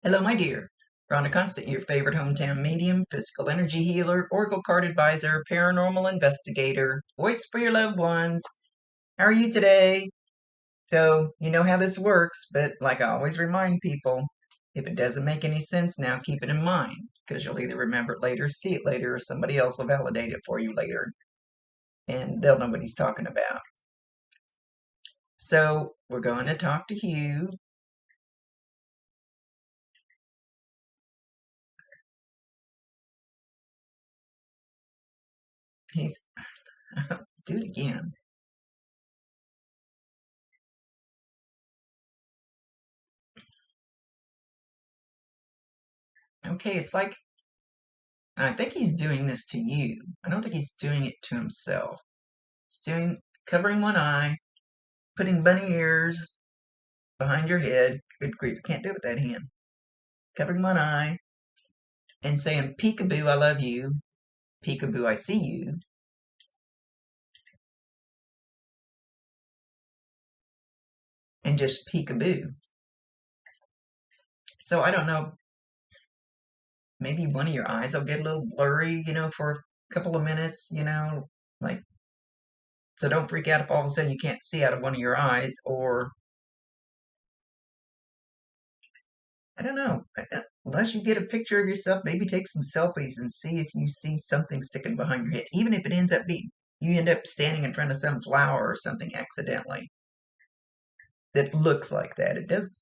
Hello, my dear. Rhonda Constant, your favorite hometown medium, physical energy healer, oracle card advisor, paranormal investigator, voice for your loved ones. How are you today? So, you know how this works, but like I always remind people, if it doesn't make any sense now, keep it in mind, because you'll either remember it later, see it later, or somebody else will validate it for you later, and they'll know what he's talking about. So, we're going to talk to HIEU. He's, do it again. Okay, it's like, I think he's doing this to you. I don't think he's doing it to himself. He's covering one eye, putting bunny ears behind your head. Good grief, I can't do it with that hand. Covering one eye and saying, peekaboo, I love you. Peekaboo, I see you. And just peekaboo. So I don't know, maybe one of your eyes will get a little blurry, for a couple of minutes, like, so don't freak out if all of a sudden you can't see out of one of your eyes, or I don't know. Unless you get a picture of yourself, maybe take some selfies and see if you see something sticking behind your head. Even if it ends up being, you end up standing in front of some flower or something accidentally that looks like that. It does,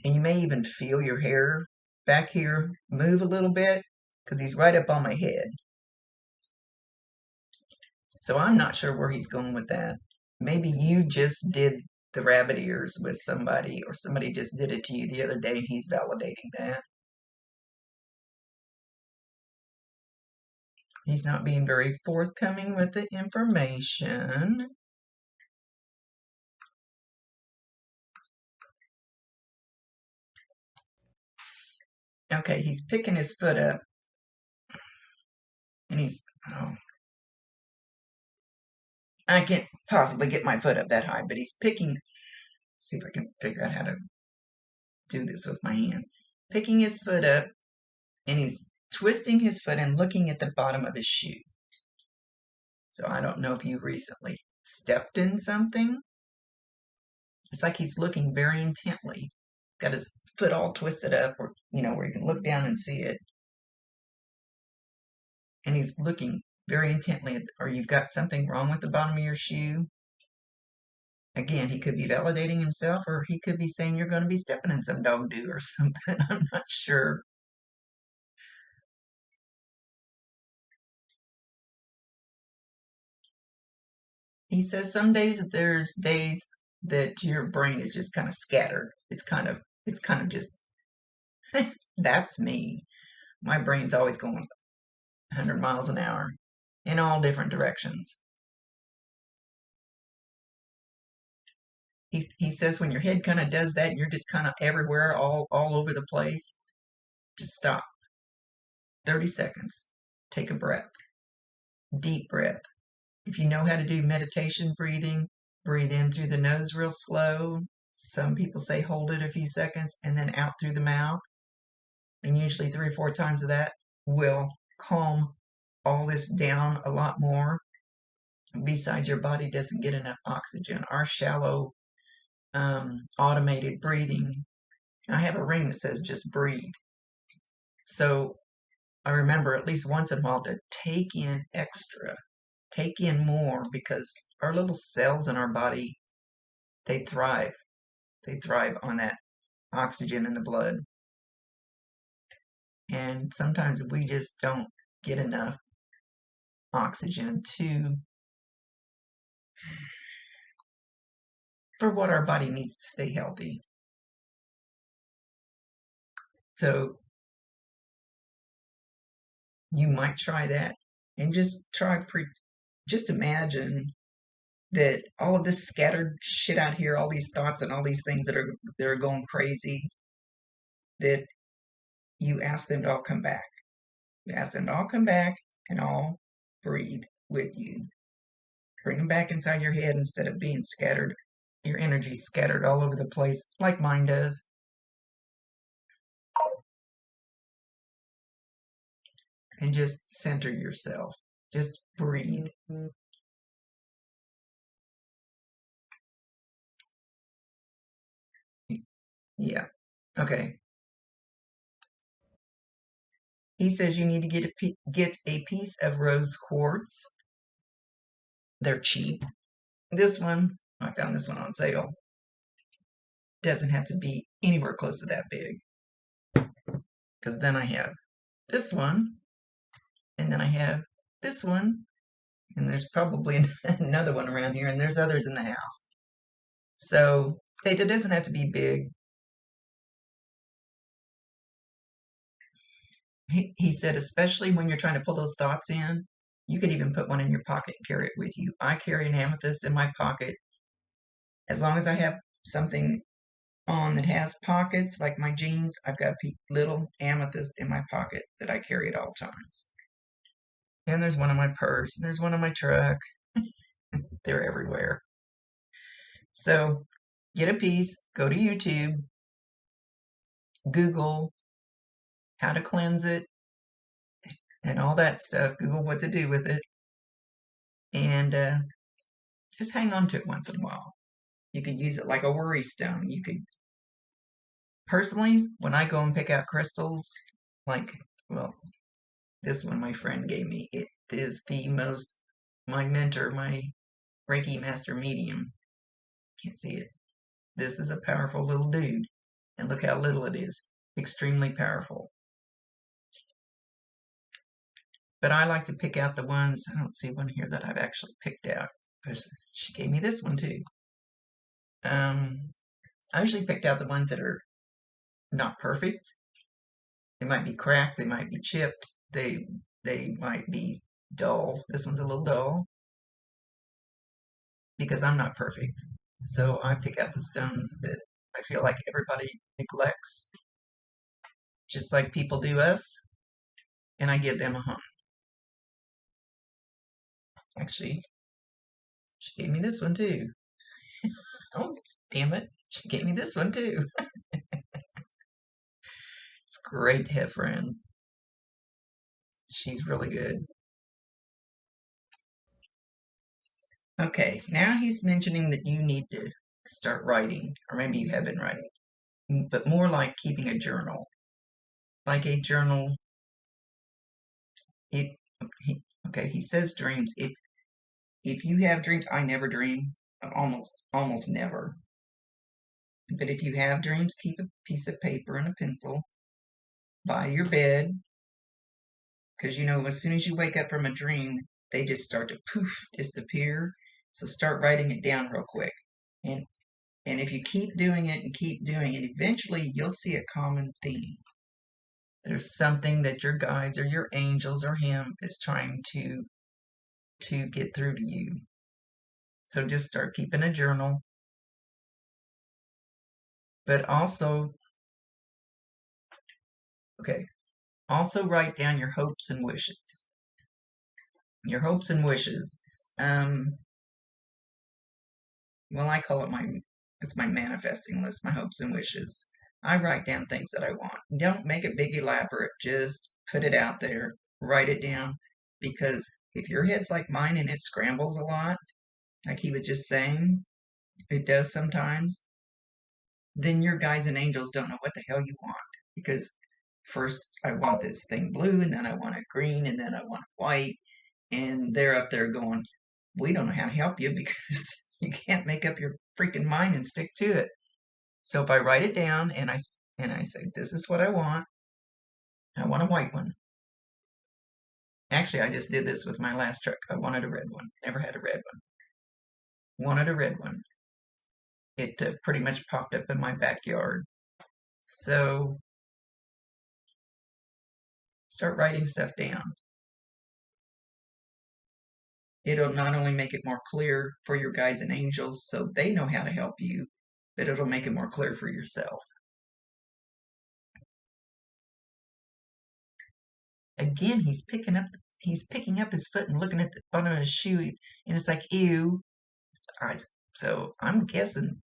and you may even feel your hair back here move a little bit because he's right up on my head. So I'm not sure where he's going with that. Maybe you just did the rabbit ears with somebody, or somebody just did it to you the other day and he's validating that. He's not being very forthcoming with the information. Okay, he's picking his foot up. And oh, I can't possibly get my foot up that high, but he's picking, see if I can figure out how to do this with my hand. Picking his foot up, and he's twisting his foot and looking at the bottom of his shoe. So I don't know if you recently stepped in something. It's like he's looking very intently. Got his foot all twisted up, or where you can look down and see it. And he's looking very intently at, or you've got something wrong with the bottom of your shoe. Again, he could be validating himself, or he could be saying you're going to be stepping in some dog doo or something. I'm not sure. He says some days there's days that your brain is just kind of scattered. It's kind of just that's me. My brain's always going 100 miles an hour in all different directions. He says when your head kind of does that, you're just kind of everywhere, all over the place. Just stop. 30 seconds. Take a breath. Deep breath. If you know how to do meditation breathing, breathe in through the nose real slow. Some people say hold it a few seconds and then out through the mouth. And usually 3 or 4 times of that will calm all this down a lot more. Besides, your body doesn't get enough oxygen. Our shallow, automated breathing, I have a ring that says just breathe. So I remember at least once in a while to take in extra, take in more, because our little cells in our body, they thrive. They thrive on that oxygen in the blood. And sometimes we just don't get enough oxygen for what our body needs to stay healthy. So you might try that and just just imagine that all of this scattered shit out here, all these thoughts and all these things that are going crazy, that you ask them to all come back. You ask them to all come back and all breathe with you. Bring them back inside your head instead of being scattered. Your energy scattered all over the place like mine does. and just center yourself. Just breathe. Yeah. Okay. He says you need to get a piece of rose quartz. They're cheap. This one, I found this one on sale. Doesn't have to be anywhere close to that big. Because then I have this one, and then I have this one, and there's probably another one around here, and there's others in the house. So it doesn't have to be big. He said, especially when you're trying to pull those thoughts in, you could even put one in your pocket and carry it with you. I carry an amethyst in my pocket. As long as I have something on that has pockets, like my jeans, I've got a little amethyst in my pocket that I carry at all times. And there's one in my purse, and there's one in my truck. They're everywhere. So get a piece, go to YouTube, Google how to cleanse it, and all that stuff. Google what to do with it, and just hang on to it once in a while. You could use it like a worry stone. You could, personally, when I go and pick out crystals, like, well, this one my friend gave me, it is the most, my mentor, my Reiki master medium, can't see it. This is a powerful little dude, and look how little it is. Extremely powerful. But I like to pick out the ones, I don't see one here that I've actually picked out, because she gave me this one too. I usually picked out the ones that are not perfect. They might be cracked, they might be chipped, they might be dull. This one's a little dull because I'm not perfect. So I pick out the stones that I feel like everybody neglects, just like people do us, and I give them a home. Actually, she gave me this one too. Oh, damn it. She gave me this one too. It's great to have friends. She's really good. Okay, now he's mentioning that you need to start writing, or maybe you have been writing, but more like keeping a journal. Like a journal. It, okay, he says dreams. If you have dreams, I never dream, almost never. But if you have dreams, keep a piece of paper and a pencil by your bed, because you know as soon as you wake up from a dream, they just start to poof disappear. So start writing it down real quick, and if you keep doing it and keep doing it, eventually you'll see a common theme. There's something that your guides or your angels or him is trying to get through to you. So just start keeping a journal, but also, okay, also write down your hopes and wishes. Your hopes and wishes. Well, I call it it's my manifesting list, my hopes and wishes. I write down things that I want. Don't make it big elaborate. Just put it out there. Write it down. Because if your head's like mine and it scrambles a lot, like he was just saying, it does sometimes, then your guides and angels don't know what the hell you want. Because first I want this thing blue, and then I want it green, and then I want it white. And they're up there going, we don't know how to help you because you can't make up your freaking mind and stick to it. So if I write it down and I say, this is what I want a white one. Actually, I just did this with my last truck. I wanted a red one. Never had a red one. Wanted a red one. It pretty much popped up in my backyard. So start writing stuff down. It'll not only make it more clear for your guides and angels so they know how to help you, but it'll make it more clear for yourself. Again, he's picking up his foot and looking at the bottom of his shoe, and it's like, ew. So I'm guessing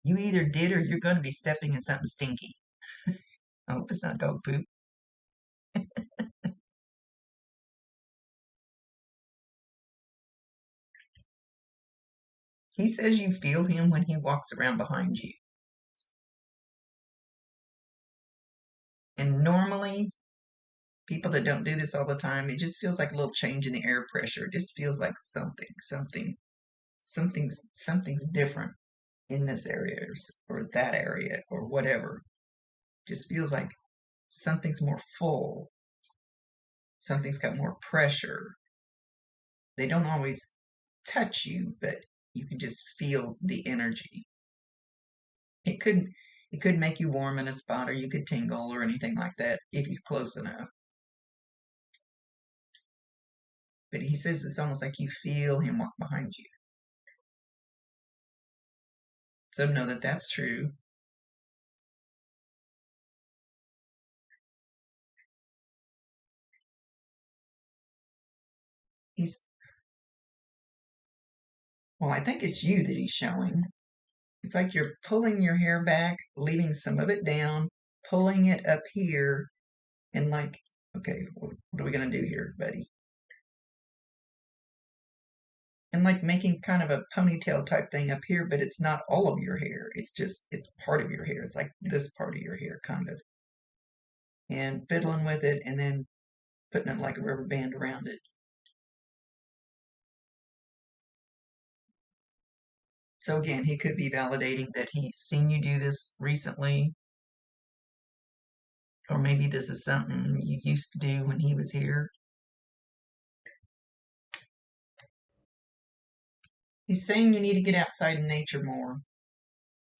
you either did or you're going to be stepping in something stinky. I hope it's not dog poop. He says you feel him when he walks around behind you. And normally, people that don't do this all the time, it just feels like a little change in the air pressure. It just feels like something's different in this area or that area or whatever. Just feels like something's more full. Something's got more pressure. They don't always touch you, but you can just feel the energy. It could make you warm in a spot, or you could tingle or anything like that if he's close enough. But he says it's almost like you feel him walk behind you. So know that that's true. He's, well, I think it's you that he's showing. It's like you're pulling your hair back, leaving some of it down, pulling it up here, and like, okay, what are we going to do here, buddy? And like making kind of a ponytail type thing up here, but it's not all of your hair. It's part of your hair. It's like this part of your hair, kind of. And fiddling with it and then putting it like a rubber band around it. So again, he could be validating that he's seen you do this recently, or maybe this is something you used to do when he was here. He's saying you need to get outside in nature more.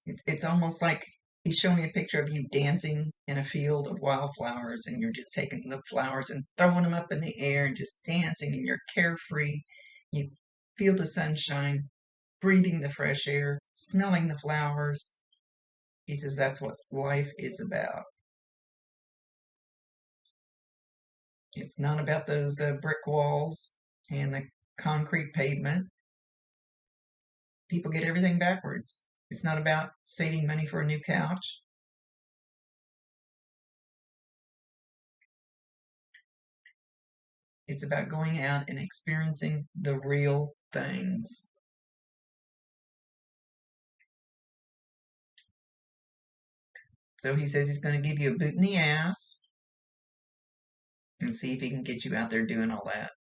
It's almost like he's showing me a picture of you dancing in a field of wildflowers, and you're just taking the flowers and throwing them up in the air and just dancing, and you're carefree. You feel the sunshine, breathing the fresh air, smelling the flowers. He says that's what life is about. It's not about those brick walls and the concrete pavement. People get everything backwards. It's not about saving money for a new couch. It's about going out and experiencing the real things. So he says he's going to give you a boot in the ass and see if he can get you out there doing all that.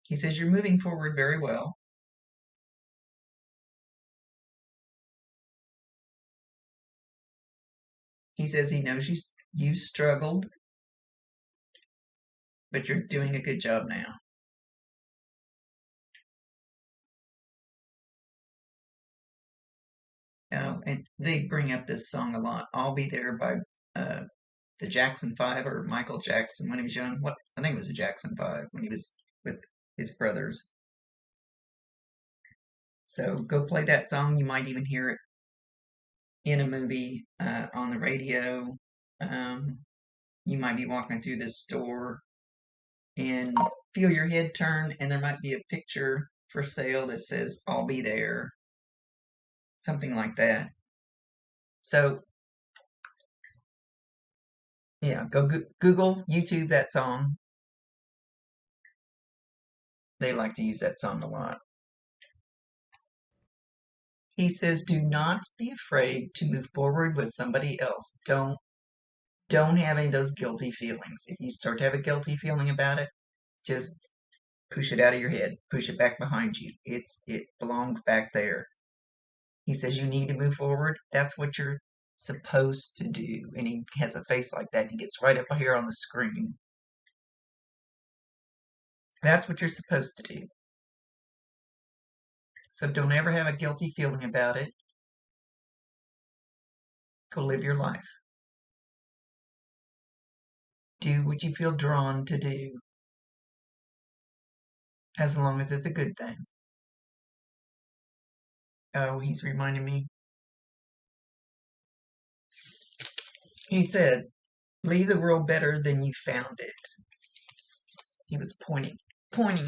He says you're moving forward very well. He says he knows you've struggled, but you're doing a good job now. And they bring up this song a lot. "I'll Be There" by the Jackson Five, or Michael Jackson when he was young. What, I think it was the Jackson Five when he was with his brothers. So go play that song. You might even hear it in a movie, on the radio. You might be walking through this store and feel your head turn, and there might be a picture for sale that says "I'll be there," something like that. So yeah, go Google, YouTube that song. They like to use that song a lot. He says, do not be afraid to move forward with somebody else. Don't have any of those guilty feelings. If you start to have a guilty feeling about it, just push it out of your head. Push it back behind you. It belongs back there. He says you need to move forward. That's what you're supposed to do. And he has a face like that. And he gets right up here on the screen. That's what you're supposed to do. So don't ever have a guilty feeling about it. Go live your life. Do what you feel drawn to do, as long as it's a good thing. Oh, he's reminding me. He said, leave the world better than you found it. He was pointing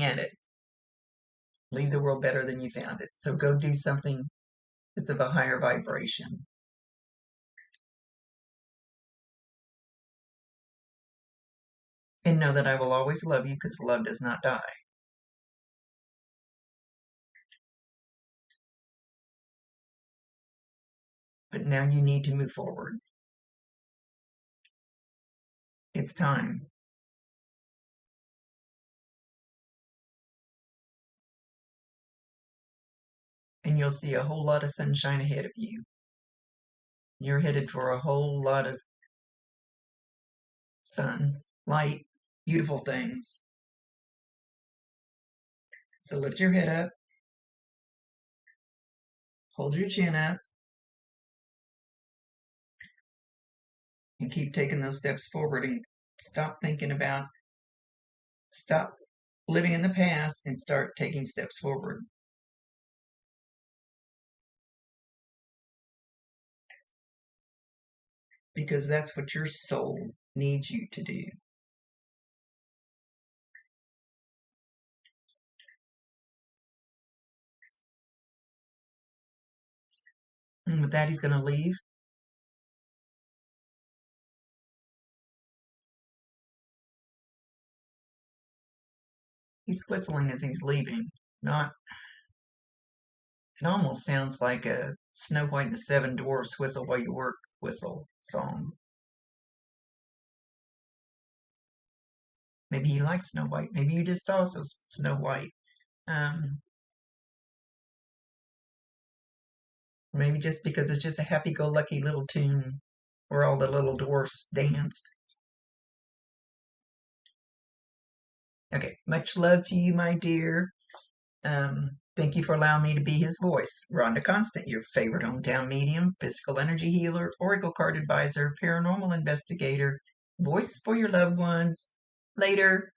at it. Leave the world better than you found it. So go do something that's of a higher vibration. And know that I will always love you because love does not die. But now you need to move forward. It's time. And you'll see a whole lot of sunshine ahead of you. You're headed for a whole lot of sun, light, beautiful things. So lift your head up, hold your chin up, and keep taking those steps forward and stop living in the past and start taking steps forward. Because that's what your soul needs you to do. And with that, he's going to leave. He's whistling as he's leaving. Not. It almost sounds like a Snow White and the Seven Dwarfs whistle while you work whistle song. Maybe you like Snow White. Maybe you just saw Snow White. Maybe just because it's just a happy-go-lucky little tune where all the little dwarfs danced. Okay, much love to you, my dear. Thank you for allowing me to be his voice. Rhonda Constant, your favorite hometown medium, physical energy healer, oracle card advisor, paranormal investigator, voice for your loved ones. Later.